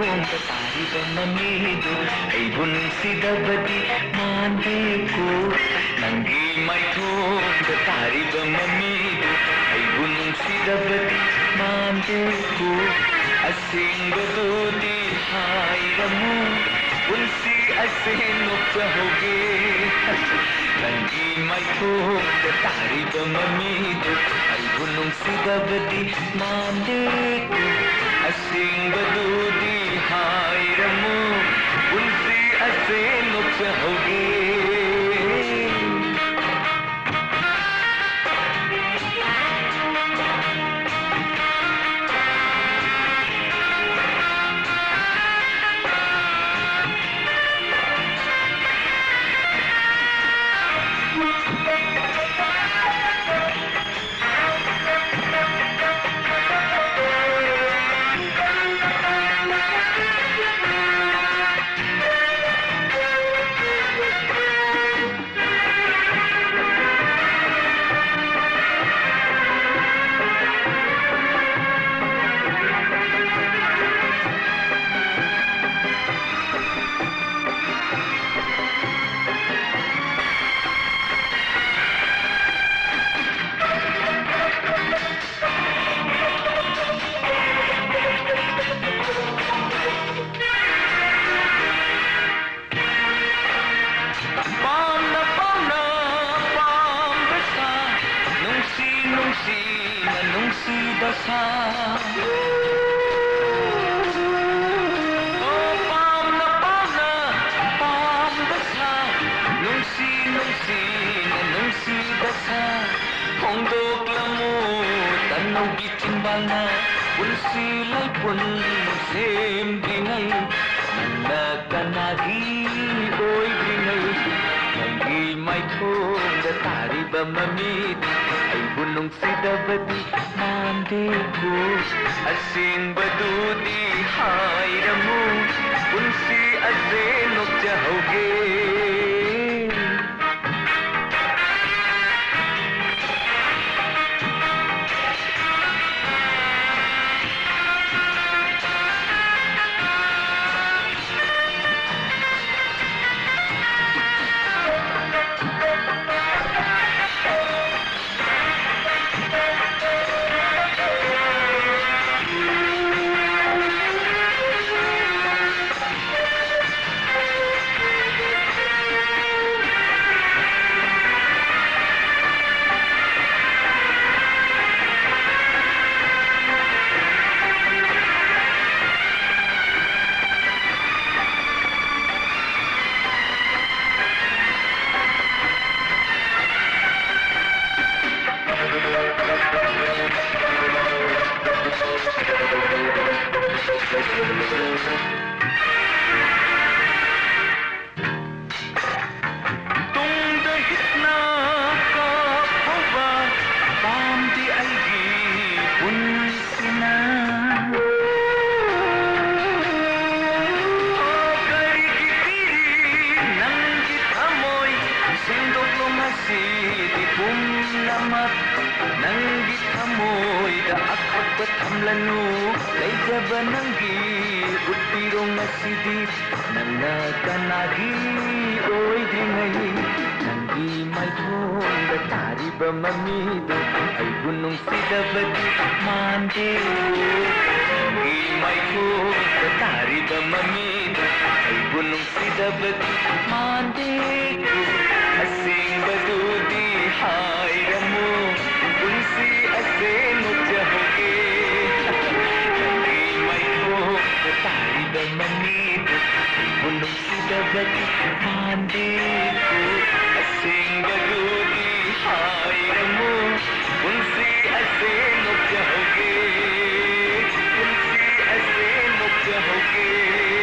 ꯇꯥꯔꯤꯕ ꯃꯃꯤꯗꯨ ꯑꯩꯕꯨ ꯅꯨꯡꯁꯤꯗꯕꯗꯤ ꯃꯥꯟꯗꯦꯀꯣ ꯅꯪꯒꯤ ꯃꯥꯏꯊꯣꯡꯗ ꯇꯥꯔꯤꯕ ꯃꯃꯤꯗꯨ ꯑꯩꯕꯨ ꯅꯨꯡꯁꯤꯗꯕꯗꯤ ꯃꯥꯟꯗꯦꯀꯣ ꯑꯁꯦꯡꯕꯗꯨꯗꯤ ꯍꯥꯏꯔꯝꯃꯨ ꯄꯨꯟꯁꯤ ꯑꯁꯦ ꯅꯣꯛꯆꯍꯧꯒꯦ ꯅꯪꯒꯤ ꯃꯥꯏꯊꯣꯡꯗ ꯇꯥꯔꯤꯕ ꯃꯃꯤꯗꯨ ꯑꯩꯕꯨ ꯅꯨꯡꯁꯤꯗꯕꯗꯤ ꯃꯥꯟꯗꯦꯀꯣ ꯑꯁꯦꯡꯕꯗꯨꯗꯤ ꯍꯥꯏꯔꯝꯃꯨ ꯄꯨꯟꯁꯤ ꯑꯁꯦ ꯅꯣꯛꯆꯍꯧꯒꯦ पुंसी लैपुन सेमदिनै नन्ना कनागी ओइदिनै नंगी माइथोंदा तारिबा ममिद अइबु नुंसिदबदि मान्देको असेंबदुदि हायरमु पुंसी असे नोक्चहौगे नंगी थमोइदा अखब्बा थमलनु लैजबा नंगी उट्टिरो मसिदी नन्ना कनागी ओइदिनै नंगी माइथोंदा तारिबा ममिदो अइबु नुंसिदबदि मान्देको नंगी माइथोंदा तारिबा ममिदो अइबु नुंसिदबदि मान्देको असेंबदुदि हायरमु पुंसी असे नोक्चहौगे नंगी माइथोंदा तारिबा ममिदो अइबु नुंसिदबदि मान्देको असेंबदुदि हायरमु पुंसी असे नोक्चहौगे पुंसी असे नोक्चहौगे